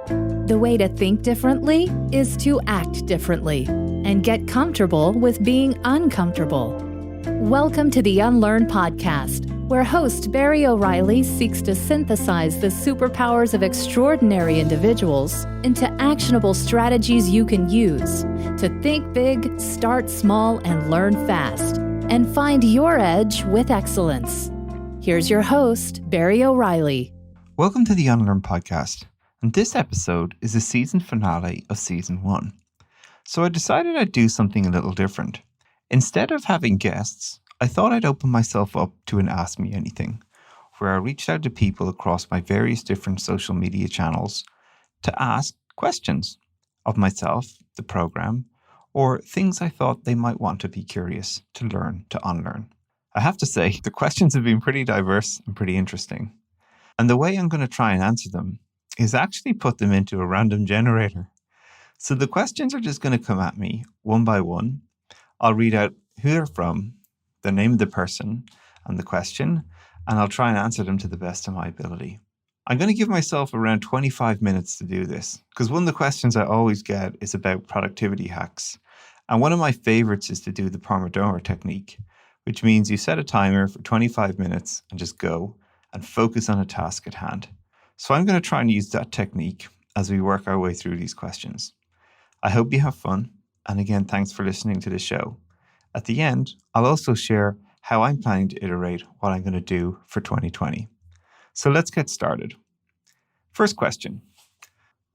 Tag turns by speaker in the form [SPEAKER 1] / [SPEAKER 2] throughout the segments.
[SPEAKER 1] The way to think differently is to act differently and get comfortable with being uncomfortable. Welcome to the Unlearn Podcast, where host Barry O'Reilly seeks to synthesize the superpowers of extraordinary individuals into actionable strategies you can use to think big, start small, and learn fast, and find your edge with excellence. Here's your host, Barry O'Reilly.
[SPEAKER 2] Welcome to the Unlearn Podcast, and this episode is the season finale of Season 1. So I decided I'd do something a little different. Instead of having guests, I thought I'd open myself up to an Ask Me Anything, where I reached out to people across my various different social media channels to ask questions of myself, the program, or things I thought they might want to be curious to learn to unlearn. I have to say, the questions have been pretty diverse and pretty interesting. And the way I'm going to try and answer them is actually put them into a random generator. So the questions are just going to come at me one by one. I'll read out who they're from, the name of the person, and the question, and I'll try and answer them to the best of my ability. I'm going to give myself around 25 minutes to do this, because one of the questions I always get is about productivity hacks. And one of my favorites is to do the Pomodoro technique, which means you set a timer for 25 minutes and just go and focus on a task at hand. So I'm going to try and use that technique as we work our way through these questions. I hope you have fun. And again, thanks for listening to the show. At the end, I'll also share how I'm planning to iterate what I'm going to do for 2020. So let's get started. First question.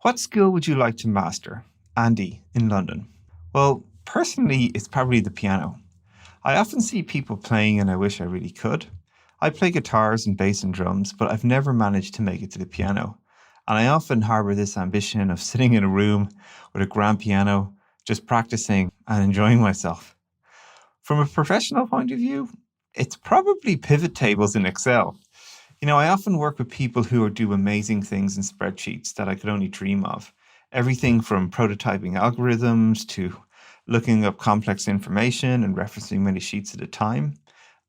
[SPEAKER 2] What skill would you like to master? Andy in London. Well, personally, it's probably the piano. I often see people playing and I wish I really could. I play guitars and bass and drums, but I've never managed to make it to the piano. And I often harbor this ambition of sitting in a room with a grand piano, just practicing and enjoying myself. From a professional point of view, it's probably pivot tables in Excel. I often work with people who do amazing things in spreadsheets that I could only dream of. Everything from prototyping algorithms to looking up complex information and referencing many sheets at a time.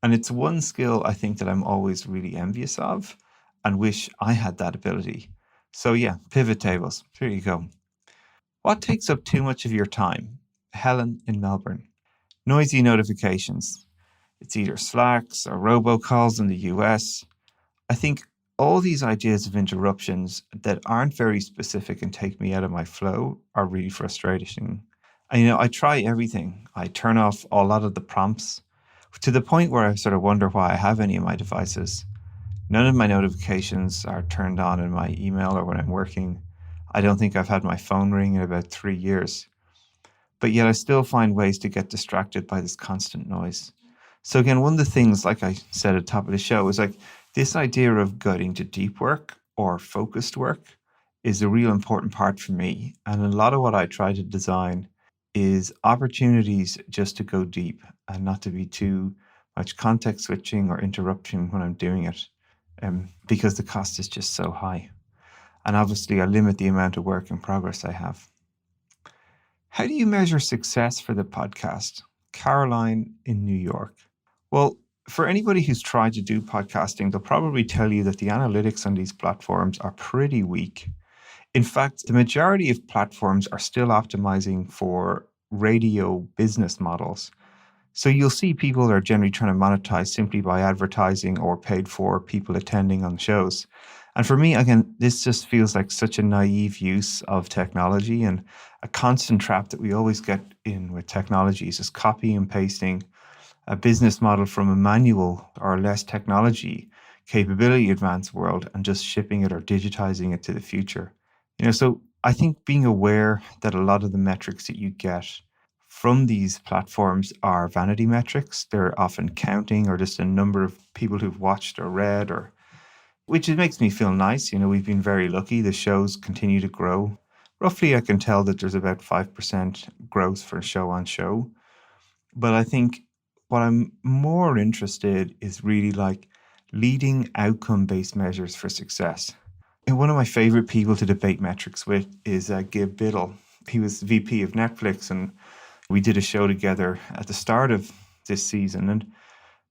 [SPEAKER 2] And it's one skill I think that I'm always really envious of and wish I had that ability. So yeah, pivot tables. There you go. What takes up too much of your time? Helen in Melbourne. Noisy notifications. It's either Slacks or robocalls in the US. I think all these ideas of interruptions that aren't very specific and take me out of my flow are really frustrating. And, I try everything. I turn off a lot of the prompts to the point where I sort of wonder why I have any of my devices. None of my notifications are turned on in my email or when I'm working. I don't think I've had my phone ring in about 3 years. But yet I still find ways to get distracted by this constant noise. So again, one of the things, like I said at the top of the show, is like this idea of getting to deep work or focused work is a real important part for me. And a lot of what I try to design is opportunities just to go deep and not to be too much context switching or interrupting when I'm doing it, because the cost is just so high. And obviously I limit the amount of work in progress I have. How do you measure success for the podcast? Caroline in New York. Well, for anybody who's tried to do podcasting, they'll probably tell you that the analytics on these platforms are pretty weak. In fact, the majority of platforms are still optimizing for radio business models. So you'll see people are generally trying to monetize simply by advertising or paid for people attending on shows. And for me, again, this just feels like such a naive use of technology, and a constant trap that we always get in with technology is just copy and pasting a business model from a manual or less technology capability advanced world and just shipping it or digitizing it to the future. So I think being aware that a lot of the metrics that you get from these platforms are vanity metrics. They're often counting or just a number of people who've watched or read, which it makes me feel nice. We've been very lucky. The shows continue to grow. Roughly, I can tell that there's about 5% growth for show on show. But I think what I'm more interested is really like leading outcome-based measures for success. And one of my favorite people to debate metrics with is Gib Biddle. He was VP of Netflix, and we did a show together at the start of this season. And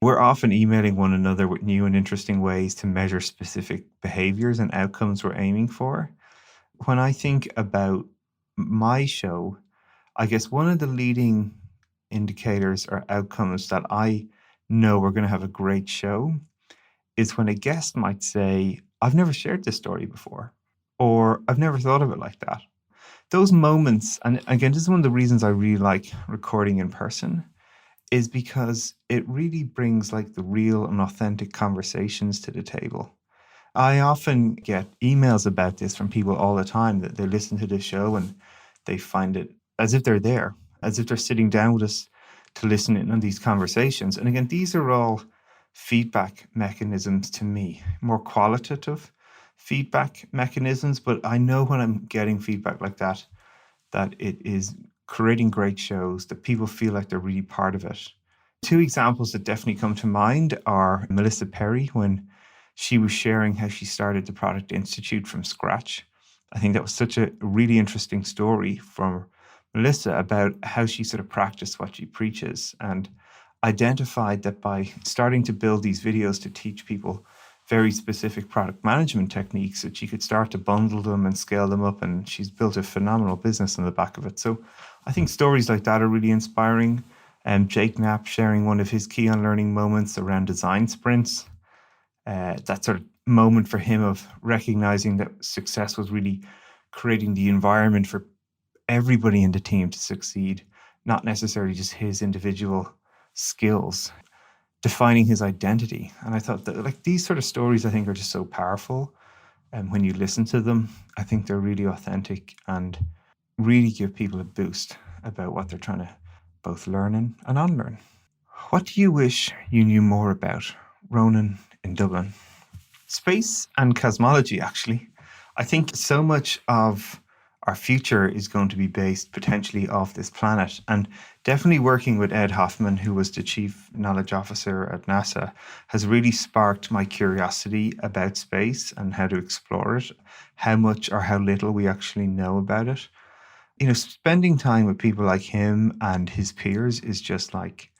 [SPEAKER 2] we're often emailing one another with new and interesting ways to measure specific behaviors and outcomes we're aiming for. when I think about my show, I guess one of the leading indicators or outcomes that I know we're going to have a great show is when a guest might say, I've never shared this story before, or I've never thought of it like that. Those moments, and again, this is one of the reasons I really like recording in person, is because it really brings like the real and authentic conversations to the table. I often get emails about this from people all the time that they listen to the show and they find it as if they're there, as if they're sitting down with us to listen in on these conversations. And again, these are all feedback mechanisms to me, more qualitative feedback mechanisms. But I know when I'm getting feedback like that, that it is creating great shows, that people feel like they're really part of it. Two examples that definitely come to mind are Melissa Perry, when she was sharing how she started the Product Institute from scratch. I think that was such a really interesting story from Melissa about how she sort of practiced what she preaches and identified that by starting to build these videos to teach people very specific product management techniques, that she could start to bundle them and scale them up. And she's built a phenomenal business on the back of it. So I think stories like that are really inspiring. Jake Knapp sharing one of his key unlearning moments around design sprints. That sort of moment for him of recognizing that success was really creating the environment for everybody in the team to succeed, not necessarily just his individual skills, defining his identity. And I thought that like these sort of stories, I think, are just so powerful. And when you listen to them, I think they're really authentic and really give people a boost about what they're trying to both learn and unlearn. What do you wish you knew more about, Ronan in Dublin? Space and cosmology, actually. I think so much of our future is going to be based potentially off this planet. And definitely working with Ed Hoffman, who was the Chief Knowledge Officer at NASA, has really sparked my curiosity about space and how to explore it, how much or how little we actually know about it. You know, spending time with people like him and his peers is just like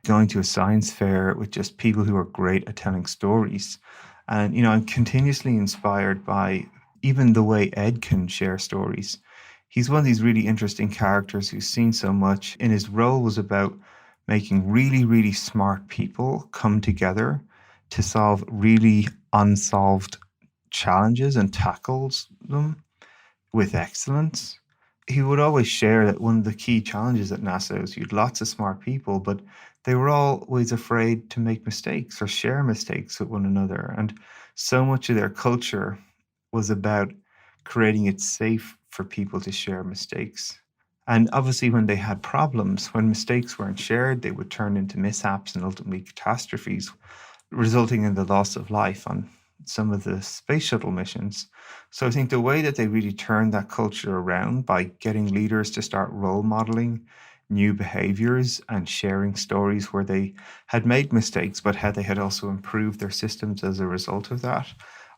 [SPEAKER 2] going to a science fair with just people who are great at telling stories. And, you know, I'm continuously inspired by even the way Ed can share stories. He's one of these really interesting characters who's seen so much. And his role was about making really, really smart people come together to solve really unsolved challenges and tackles them with excellence. He would always share that one of the key challenges at NASA is you had lots of smart people, but they were always afraid to make mistakes or share mistakes with one another. And so much of their culture was about creating it safe for people to share mistakes. And obviously, when they had problems, when mistakes weren't shared, they would turn into mishaps and ultimately catastrophes, resulting in the loss of life on some of the space shuttle missions. So I think the way that they really turned that culture around by getting leaders to start role modeling new behaviors and sharing stories where they had made mistakes, but how they had also improved their systems as a result of that,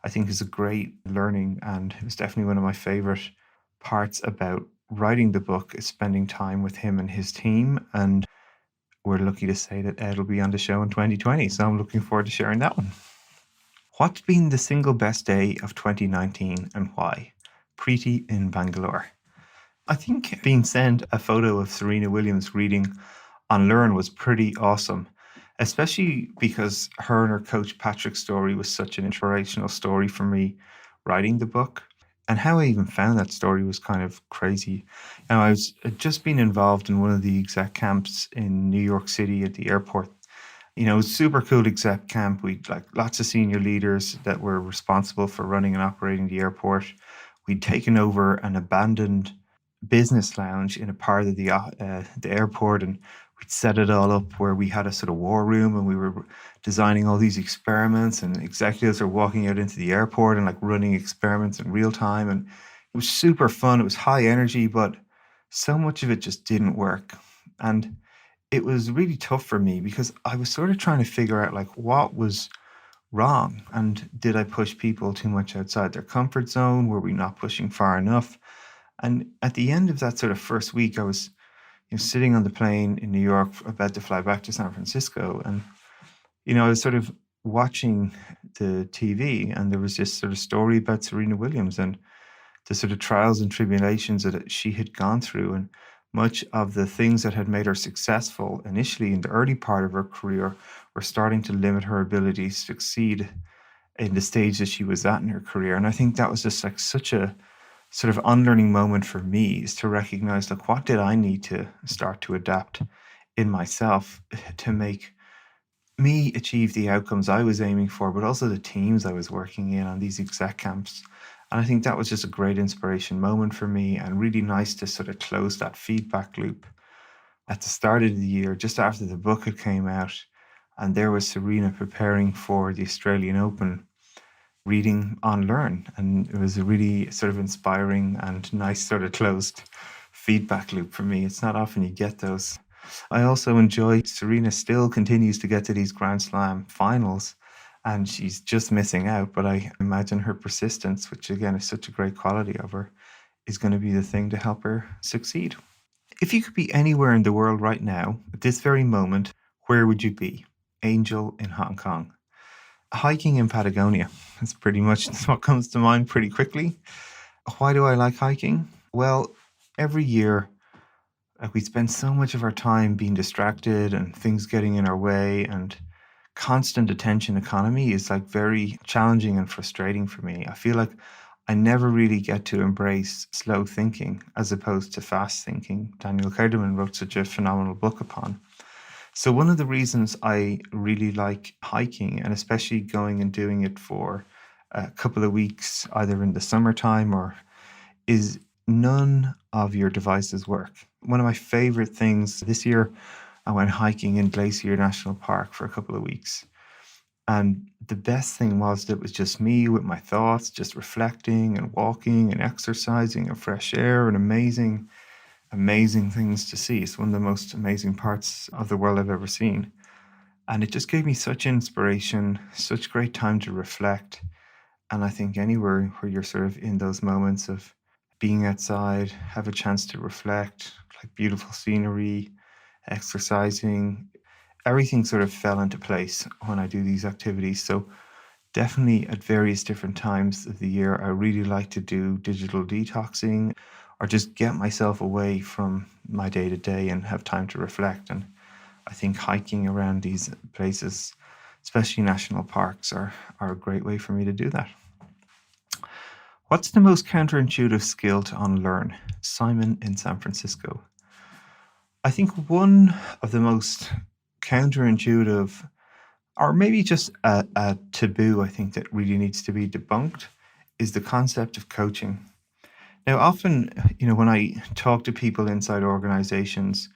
[SPEAKER 2] I think is a great learning. And it was definitely one of my favorite parts about writing the book, is spending time with him and his team. And we're lucky to say that Ed will be on the show in 2020. So I'm looking forward to sharing that one. What's been the single best day of 2019 and why? Prithi in Bangalore. I think being sent a photo of Serena Williams reading Unlearn was pretty awesome, especially because her and her coach Patrick's story was such an inspirational story for me writing the book. And how I even found that story was kind of crazy. You know, I'd just been involved in one of the exec camps in New York City at the airport. You know, it was super cool exec camp. We'd like lots of senior leaders that were responsible for running and operating the airport. We'd taken over an abandoned business lounge in a part of the airport, and we'd set it all up where we had a sort of war room, and we were designing all these experiments, and executives are walking out into the airport and like running experiments in real time. And it was super fun. It was high energy, but so much of it just didn't work. And it was really tough for me because I was sort of trying to figure out like what was wrong, and did I push people too much outside their comfort zone? Were we not pushing far enough? And at the end of that sort of first week, I was sitting on the plane in New York about to fly back to San Francisco. And, I was sort of watching the TV, and there was this sort of story about Serena Williams. And the sort of trials and tribulations that she had gone through, and much of the things that had made her successful initially in the early part of her career were starting to limit her ability to succeed in the stage that she was at in her career. And I think that was just like such a sort of unlearning moment for me, is to recognize, like, what did I need to start to adapt in myself to make me achieve the outcomes I was aiming for, but also the teams I was working in on these exec camps. And I think that was just a great inspiration moment for me, and really nice to sort of close that feedback loop at the start of the year, just after the book had came out. And there was Serena preparing for the Australian Open, reading Unlearn. And it was a really sort of inspiring and nice sort of closed feedback loop for me. It's not often you get those. I also enjoy Serena still continues to get to these Grand Slam finals, and she's just missing out. But I imagine her persistence, which again is such a great quality of her, is going to be the thing to help her succeed. If you could be anywhere in the world right now, at this very moment, where would you be? Angel in Hong Kong. Hiking in Patagonia. That's pretty much what comes to mind pretty quickly. Why do I like hiking? Well, every year, we spend so much of our time being distracted and things getting in our way, and constant attention economy is like very challenging and frustrating for me. I feel like I never really get to embrace slow thinking as opposed to fast thinking. Daniel Kahneman wrote such a phenomenal book upon. So one of the reasons I really like hiking, and especially going and doing it for a couple of weeks, either in the summertime or, is none of your devices work. One of my favorite things this year, I went hiking in Glacier National Park for a couple of weeks. And the best thing was that it was just me with my thoughts, just reflecting and walking and exercising and fresh air and amazing things to see. It's one of the most amazing parts of the world I've ever seen. And it just gave me such inspiration, such great time to reflect. And I think anywhere where you're sort of in those moments of being outside, have a chance to reflect, like beautiful scenery, exercising, everything sort of fell into place when I do these activities. So definitely at various different times of the year, I really like to do digital detoxing, or just get myself away from my day-to-day and have time to reflect. And I think hiking around these places, especially national parks, are a great way for me to do that. What's the most counterintuitive skill to unlearn? Simon in San Francisco. I think one of the most counterintuitive, or maybe just a taboo, I think that really needs to be debunked, is the concept of coaching. Now, often, when I talk to people inside organizations,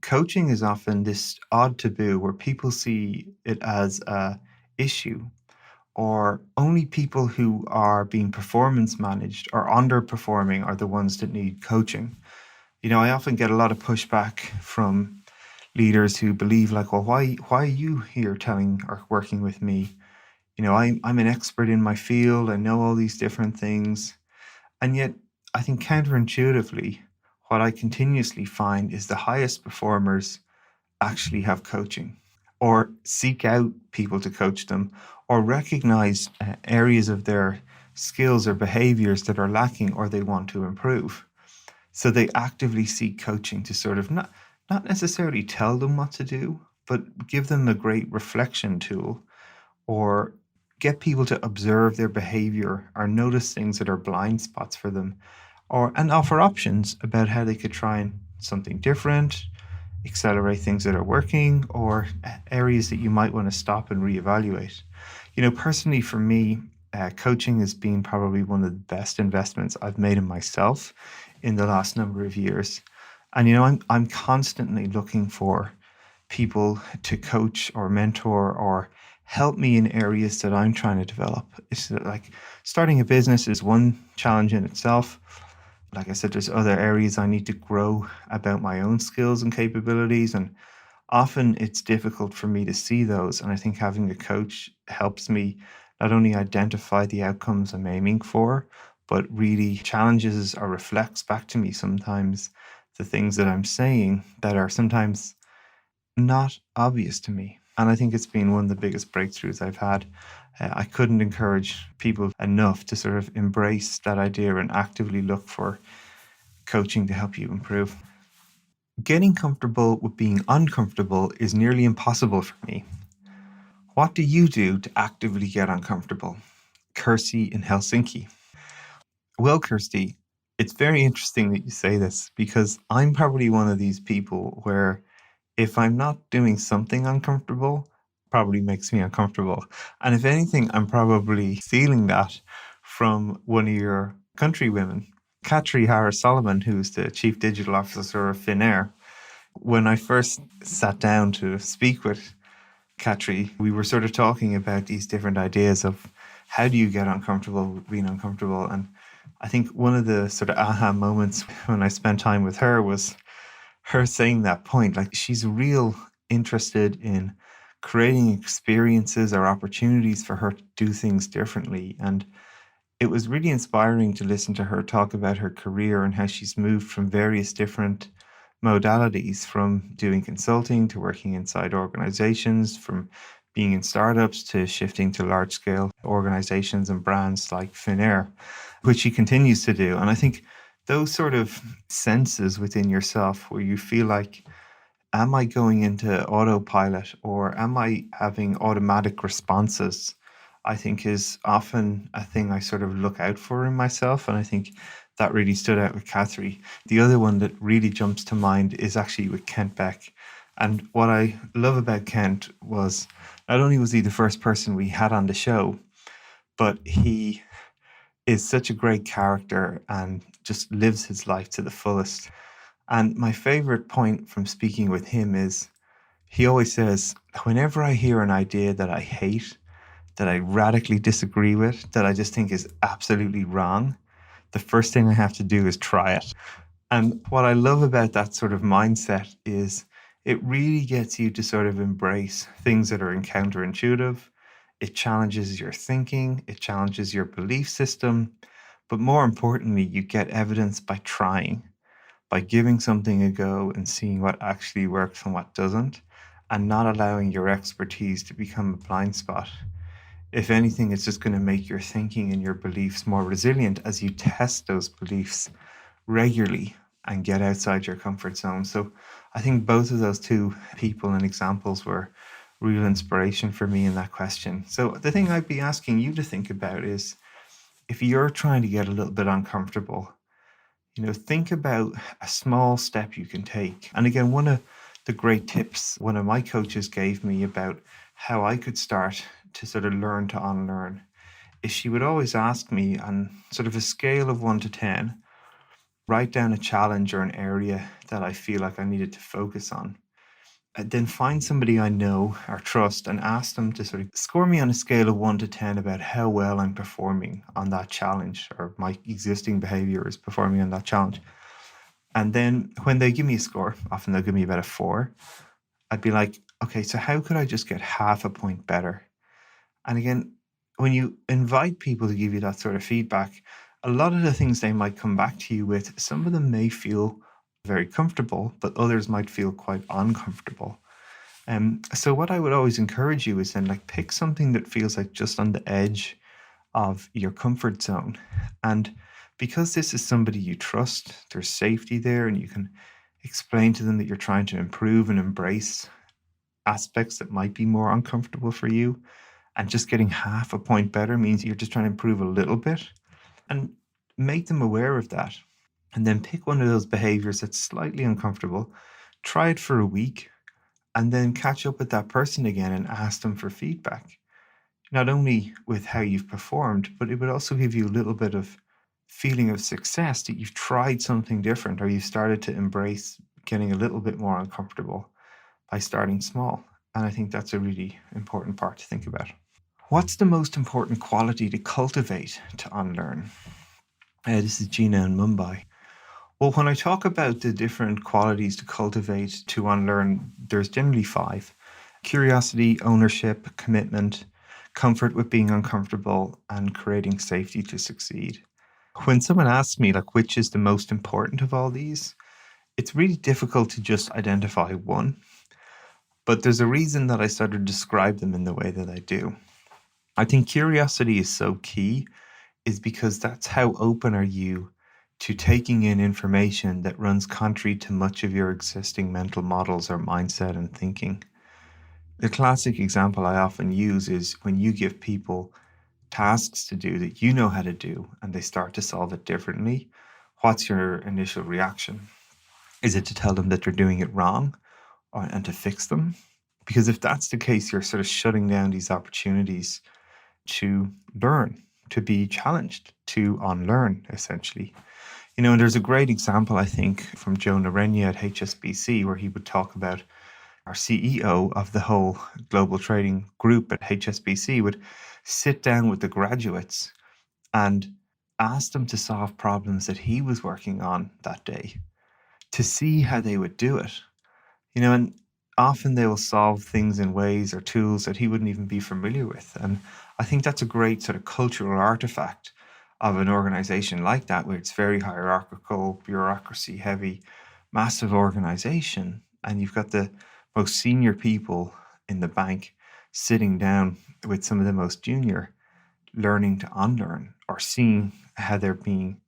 [SPEAKER 2] coaching is often this odd taboo where people see it as a issue, or only people who are being performance managed or underperforming are the ones that need coaching. I often get a lot of pushback from leaders who believe, like, well, why are you here telling or working with me? I'm an expert in my field. I know all these different things. And yet, I think counterintuitively, what I continuously find is the highest performers actually have coaching, or seek out people to coach them, or recognize areas of their skills or behaviors that are lacking or they want to improve. So they actively seek coaching to sort of not necessarily tell them what to do, but give them a great reflection tool, or get people to observe their behavior or notice things that are blind spots for them, and offer options about how they could try something different, accelerate things that are working, or areas that you might want to stop and reevaluate. Personally for me, coaching has been probably one of the best investments I've made in myself in the last number of years. And I'm constantly looking for people to coach or mentor or help me in areas that I'm trying to develop. It's like starting a business is one challenge in itself. Like I said, there's other areas I need to grow about my own skills and capabilities, and often it's difficult for me to see those. And I think having a coach helps me not only identify the outcomes I'm aiming for, but really challenges or reflects back to me sometimes the things that I'm saying that are sometimes not obvious to me. And I think it's been one of the biggest breakthroughs I've had. I couldn't encourage people enough to sort of embrace that idea and actively look for coaching to help you improve. Getting comfortable with being uncomfortable is nearly impossible for me. What do you do to actively get uncomfortable? Kirsty in Helsinki. Well, Kirsty, it's very interesting that you say this because I'm probably one of these people where if I'm not doing something uncomfortable, probably makes me uncomfortable. And if anything, I'm probably stealing that from one of your country women, Katri Harris-Solomon, who's the Chief Digital Officer of Finnair. When I first sat down to speak with Katri, we were sort of talking about these different ideas of how do you get uncomfortable with being uncomfortable. And I think one of the sort of aha moments when I spent time with her was her saying that point. Like, she's real interested in creating experiences or opportunities for her to do things differently. And it was really inspiring to listen to her talk about her career and how she's moved from various different modalities, from doing consulting to working inside organizations, from being in startups to shifting to large scale organizations and brands like Finnair, which she continues to do. And I think those sort of senses within yourself where you feel like, am I going into autopilot or am I having automatic responses? I think is often a thing I sort of look out for in myself. And I think that really stood out with Catherine. The other one that really jumps to mind is actually with Kent Beck. And what I love about Kent was not only was he the first person we had on the show, but he is such a great character and just lives his life to the fullest. And my favorite point from speaking with him is he always says, whenever I hear an idea that I hate, that I radically disagree with, that I just think is absolutely wrong, the first thing I have to do is try it. And what I love about that sort of mindset is it really gets you to sort of embrace things that are counterintuitive. It challenges your thinking, it challenges your belief system, but more importantly, you get evidence by trying, by giving something a go and seeing what actually works and what doesn't, and not allowing your expertise to become a blind spot. If anything, it's just going to make your thinking and your beliefs more resilient as you test those beliefs regularly and get outside your comfort zone. So I think both of those two people and examples were real inspiration for me in that question. So the thing I'd be asking you to think about is, if you're trying to get a little bit uncomfortable, think about a small step you can take. And again, one of the great tips one of my coaches gave me about how I could start to sort of learn to unlearn is she would always ask me, on sort of a scale of 1 to 10, write down a challenge or an area that I feel like I needed to focus on. And then find somebody I know or trust and ask them to sort of score me on a scale of 1 to 10 about how well I'm performing on that challenge, or my existing behavior is performing on that challenge. And then when they give me a score, often they'll give me about a 4, I'd be like, okay, so how could I just get half a point better? And again, when you invite people to give you that sort of feedback, a lot of the things they might come back to you with, some of them may feel very comfortable, but others might feel quite uncomfortable. So what I would always encourage you is then pick something that feels like just on the edge of your comfort zone. And because this is somebody you trust, there's safety there, and you can explain to them that you're trying to improve and embrace aspects that might be more uncomfortable for you. And just getting half a point better means you're just trying to improve a little bit, and make them aware of that. And then pick one of those behaviors that's slightly uncomfortable, try it for a week, and then catch up with that person again and ask them for feedback. Not only with how you've performed, but it would also give you a little bit of feeling of success that you've tried something different, or you've started to embrace getting a little bit more uncomfortable by starting small. And I think that's a really important part to think about. What's the most important quality to cultivate to unlearn? This is Gina in Mumbai. Well, when I talk about the different qualities to cultivate to unlearn, there's generally 5. Curiosity, ownership, commitment, comfort with being uncomfortable, and creating safety to succeed. When someone asks me which is the most important of all these, it's really difficult to just identify one. But there's a reason that I sort of describe them in the way that I do. I think curiosity is so key, is because that's how open are you to taking in information that runs contrary to much of your existing mental models or mindset and thinking. The classic example I often use is when you give people tasks to do that you know how to do and they start to solve it differently. What's your initial reaction? Is it to tell them that they're doing it wrong and to fix them? Because if that's the case, you're sort of shutting down these opportunities to learn, to be challenged, to unlearn, essentially. And there's a great example, I think, from Joe Narenya at HSBC, where he would talk about our CEO of the whole global trading group at HSBC would sit down with the graduates and ask them to solve problems that he was working on that day to see how they would do it. And often they will solve things in ways or tools that he wouldn't even be familiar with. And I think that's a great sort of cultural artifact of an organization like that, where it's very hierarchical, bureaucracy heavy, massive organization. And you've got the most senior people in the bank sitting down with some of the most junior, learning to unlearn or seeing how they're being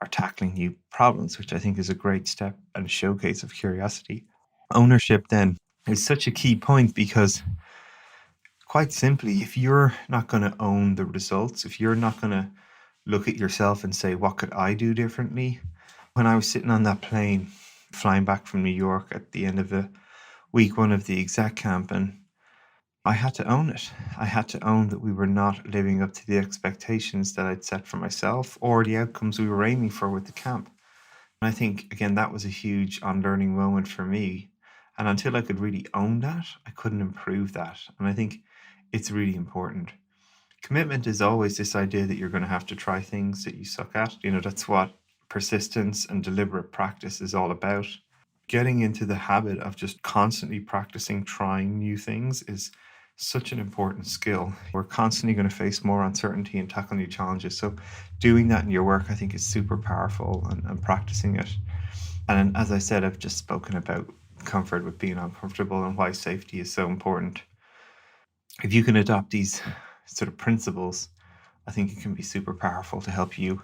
[SPEAKER 2] or tackling new problems, which I think is a great step and showcase of curiosity. Ownership then is such a key point, because quite simply, if you're not going to own the results, if you're not going to look at yourself and say, what could I do differently? When I was sitting on that plane flying back from New York at the end of the week one of the exec camp, and I had to own it. I had to own that we were not living up to the expectations that I'd set for myself or the outcomes we were aiming for with the camp. And I think, again, that was a huge unlearning moment for me. And until I could really own that, I couldn't improve that. And I think it's really important. Commitment is always this idea that you're going to have to try things that you suck at. That's what persistence and deliberate practice is all about. Getting into the habit of just constantly practicing trying new things is such an important skill. We're constantly going to face more uncertainty and tackle new challenges. So doing that in your work, I think, is super powerful, and practicing it. And as I said, I've just spoken about comfort with being uncomfortable and why safety is so important. If you can adopt these sort of principles, I think it can be super powerful to help you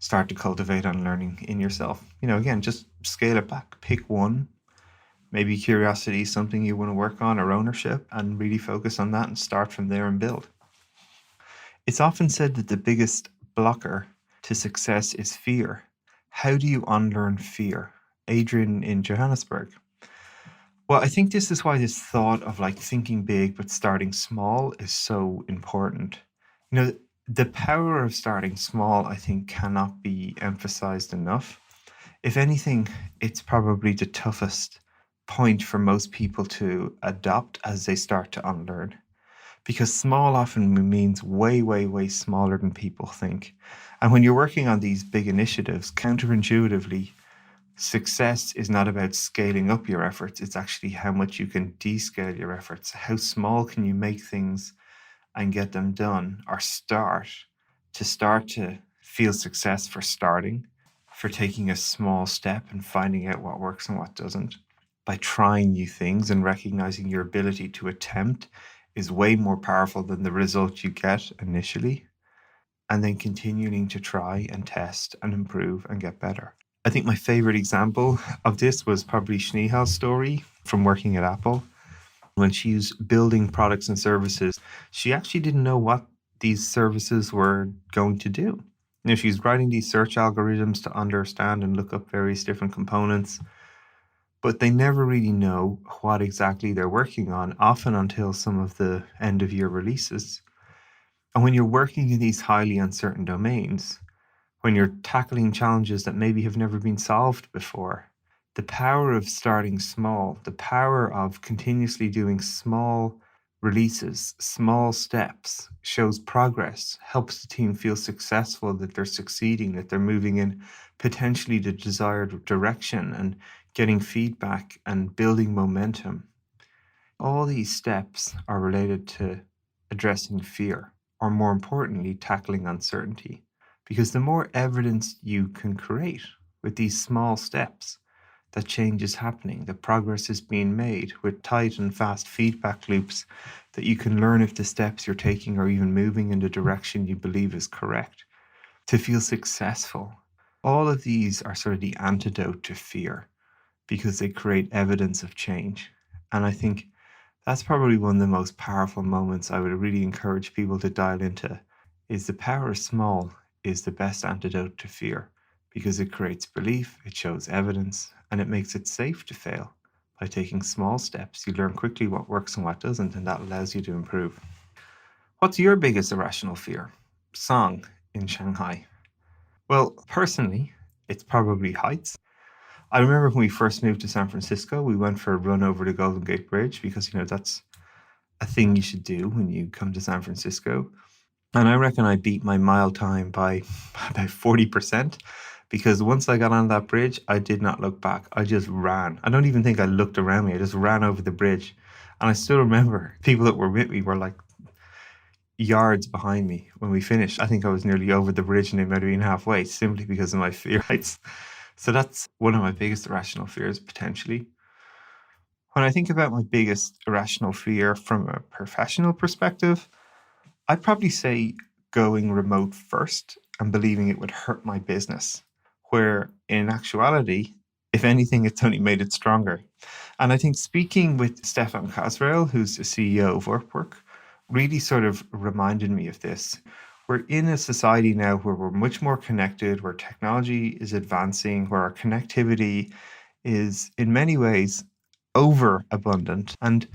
[SPEAKER 2] start to cultivate unlearning in yourself. Again, just scale it back. Pick one. Maybe curiosity is something you want to work on, or ownership, and really focus on that and start from there and build. It's often said that the biggest blocker to success is fear. How do you unlearn fear? Adrian in Johannesburg. Well, I think this is why this thought of thinking big but starting small is so important. The power of starting small, I think, cannot be emphasized enough. If anything, it's probably the toughest point for most people to adopt as they start to unlearn, because small often means way, way, way smaller than people think. And when you're working on these big initiatives, counterintuitively, success is not about scaling up your efforts. It's actually how much you can descale your efforts. How small can you make things and get them done, or start to feel success for starting, for taking a small step and finding out what works and what doesn't. By trying new things and recognizing your ability to attempt is way more powerful than the result you get initially, and then continuing to try and test and improve and get better. I think my favorite example of this was probably Snehal's story from working at Apple. When she was building products and services, she actually didn't know what these services were going to do. She's writing these search algorithms to understand and look up various different components, but they never really know what exactly they're working on, often until some of the end of year releases. And when you're working in these highly uncertain domains, when you're tackling challenges that maybe have never been solved before, the power of starting small, the power of continuously doing small releases, small steps, shows progress, helps the team feel successful, that they're succeeding, that they're moving in potentially the desired direction, and getting feedback and building momentum. All these steps are related to addressing fear, or more importantly, tackling uncertainty. Because the more evidence you can create with these small steps, that change is happening, that progress is being made with tight and fast feedback loops, that you can learn if the steps you're taking are even moving in the direction you believe is correct, to feel successful. All of these are sort of the antidote to fear because they create evidence of change. And I think that's probably one of the most powerful moments I would really encourage people to dial into, is the power of small is the best antidote to fear because it creates belief, it shows evidence, and it makes it safe to fail. By taking small steps, you learn quickly what works and what doesn't, and that allows you to improve. What's your biggest irrational fear? Song in Shanghai. Well, personally, it's probably heights. I remember when we first moved to San Francisco, we went for a run over the Golden Gate Bridge because, that's a thing you should do when you come to San Francisco. And I reckon I beat my mile time by about 40% because once I got on that bridge, I did not look back. I just ran. I don't even think I looked around me. I just ran over the bridge. And I still remember people that were with me were like yards behind me when we finished. I think I was nearly over the bridge and they might have been halfway simply because of my fear heights. So that's one of my biggest irrational fears, potentially. When I think about my biggest irrational fear from a professional perspective, I'd probably say going remote first and believing it would hurt my business, where in actuality, if anything, it's only made it stronger. And I think speaking with Stefan Casrael, who's the CEO of Work, really sort of reminded me of this. We're in a society now where we're much more connected, where technology is advancing, where our connectivity is in many ways overabundant. And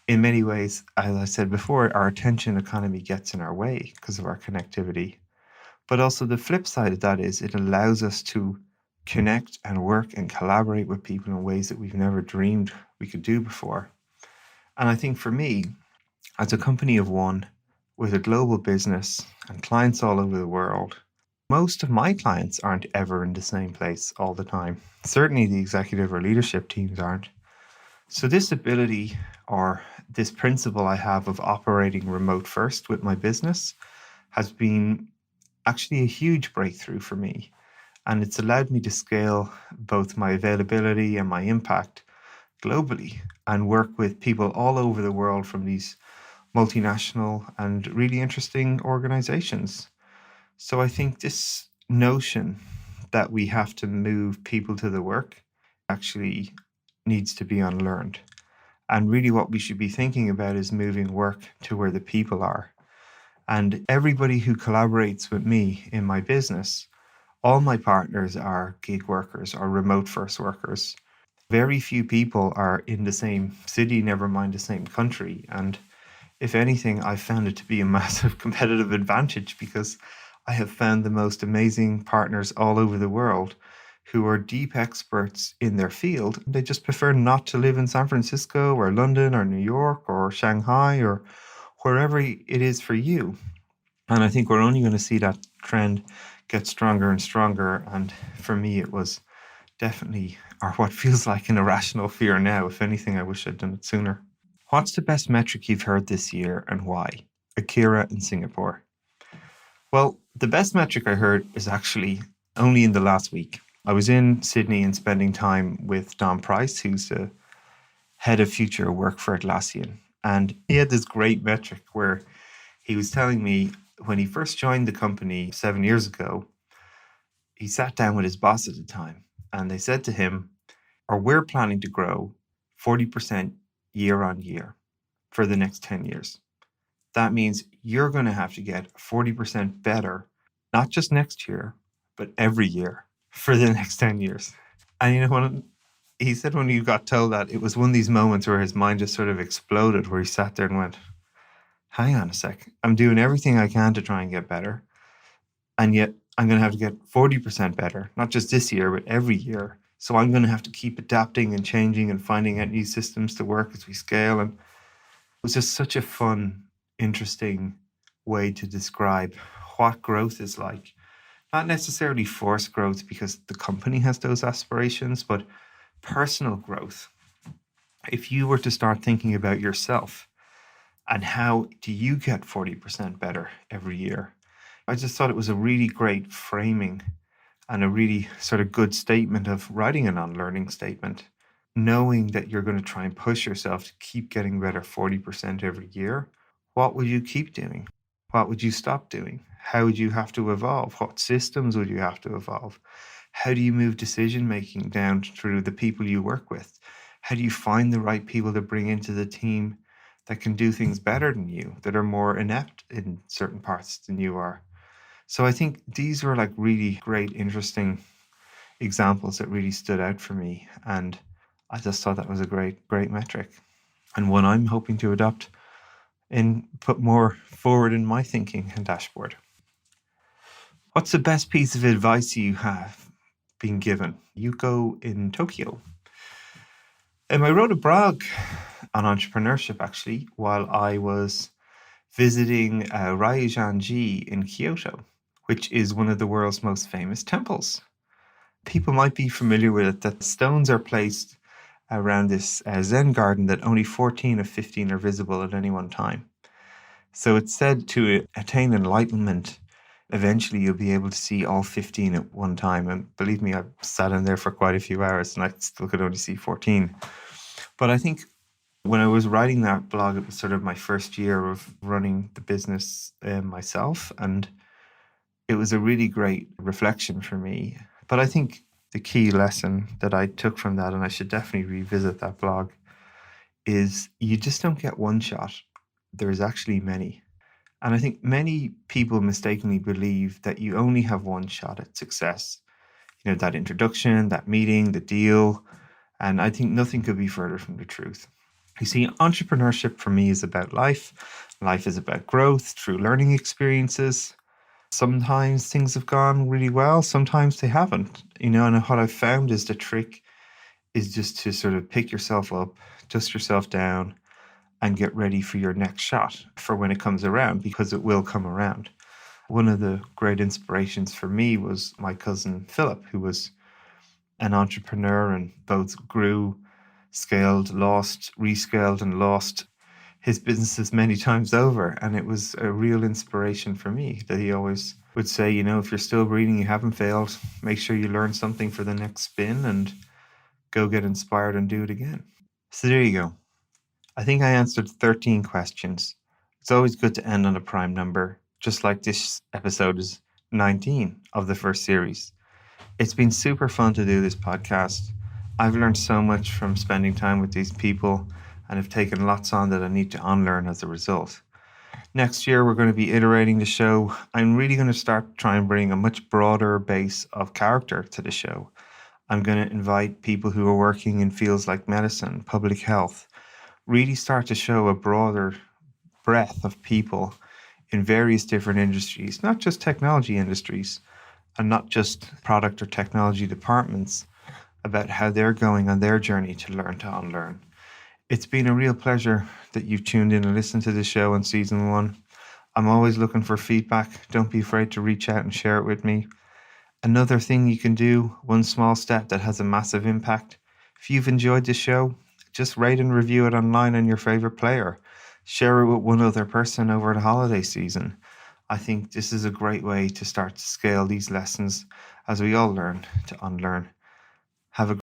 [SPEAKER 2] in many ways, as I said before, our attention economy gets in our way because of our connectivity. But also the flip side of that is it allows us to connect and work and collaborate with people in ways that we've never dreamed we could do before. And I think for me, as a company of one with a global business and clients all over the world, most of my clients aren't ever in the same place all the time. Certainly the executive or leadership teams aren't. So this ability or this principle I have of operating remote first with my business has been actually a huge breakthrough for me. And it's allowed me to scale both my availability and my impact globally and work with people all over the world from these multinational and really interesting organizations. So I think this notion that we have to move people to the work actually needs to be unlearned. And really what we should be thinking about is moving work to where the people are. And everybody who collaborates with me in my business, all my partners are gig workers or remote first workers. Very few people are in the same city, never mind the same country. And if anything, I've found it to be a massive competitive advantage because I have found the most amazing partners all over the world who are deep experts in their field. They just prefer not to live in San Francisco or London or New York or Shanghai or wherever it is for you. And I think we're only going to see that trend get stronger and stronger. And for me, it was definitely, or what feels like an irrational fear now. If anything, I wish I'd done it sooner. What's the best metric you've heard this year and why? Akira in Singapore. Well, the best metric I heard is actually only in the last week. I was in Sydney and spending time with Don Price, who's the head of future work for Atlassian. And he had this great metric where he was telling me when he first joined the company 7 years ago, he sat down with his boss at the time and they said to him, we're planning to grow 40% year on year for the next 10 years. That means you're going to have to get 40% better, not just next year, but every year for the next 10 years. And when he said when he got told that, it was one of these moments where his mind just sort of exploded, where he sat there and went, hang on a sec, I'm doing everything I can to try and get better. And yet I'm going to have to get 40% better, not just this year, but every year. So I'm going to have to keep adapting and changing and finding out new systems to work as we scale. And it was just such a fun, interesting way to describe what growth is like. Not necessarily forced growth because the company has those aspirations, but personal growth. If you were to start thinking about yourself and how do you get 40% better every year, I just thought it was a really great framing and a really sort of good statement of writing an unlearning statement, knowing that you're going to try and push yourself to keep getting better 40% every year. What would you keep doing? What would you stop doing? How would you have to evolve? What systems would you have to evolve? How do you move decision making down through the people you work with? How do you find the right people to bring into the team that can do things better than you, that are more inept in certain parts than you are? So I think these were like really great, interesting examples that really stood out for me. And I just thought that was a great metric, and one I'm hoping to adopt and put more forward in my thinking and dashboard. What's the best piece of advice you have been given? Yuko in Tokyo. I wrote a blog on entrepreneurship actually while I was visiting Raijanji in Kyoto, which is one of the world's most famous temples. People might be familiar with it, that stones are placed around this Zen garden that only 14 of 15 are visible at any one time. So it's said to attain enlightenment, eventually you'll be able to see all 15 at one time. And believe me, I've sat in there for quite a few hours and I still could only see 14. But I think when I was writing that blog, it was sort of my first year of running the business myself. And it was a really great reflection for me. But I think the key lesson that I took from that, and I should definitely revisit that blog, is you just don't get one shot. There's actually many. And I think many people mistakenly believe that you only have one shot at success. You know, that introduction, that meeting, the deal. And I think nothing could be further from the truth. You see, entrepreneurship for me is about life. Life is about growth through learning experiences. Sometimes things have gone really well, sometimes they haven't. You know, and what I've found is the trick is just to sort of pick yourself up, dust yourself down, and get ready for your next shot for when it comes around, because it will come around. One of the great inspirations for me was my cousin Phillip, who was an entrepreneur and both grew, scaled, lost, rescaled and lost his businesses many times over. And it was a real inspiration for me that he always would say, you know, if you're still breathing, you haven't failed. Make sure you learn something for the next spin and go get inspired and do it again. So there you go. I think I answered 13 questions. It's always good to end on a prime number, just like this episode is 19 of the first series. It's been super fun to do this podcast. I've learned so much from spending time with these people, and have taken lots on that I need to unlearn as a result. Next year, we're going to be iterating the show. I'm really going to start trying to bring a much broader base of character to the show. I'm going to invite people who are working in fields like medicine, public health, really start to show a broader breadth of people in various different industries, not just technology industries, and not just product or technology departments, about how they're going on their journey to learn to unlearn. It's been a real pleasure that you've tuned in and listened to the show in season 1. I'm always looking for feedback. Don't be afraid to reach out and share it with me. Another thing you can do, one small step that has a massive impact. If you've enjoyed the show, just rate and review it online on your favorite player. Share it with one other person over the holiday season. I think this is a great way to start to scale these lessons as we all learn to unlearn. Have a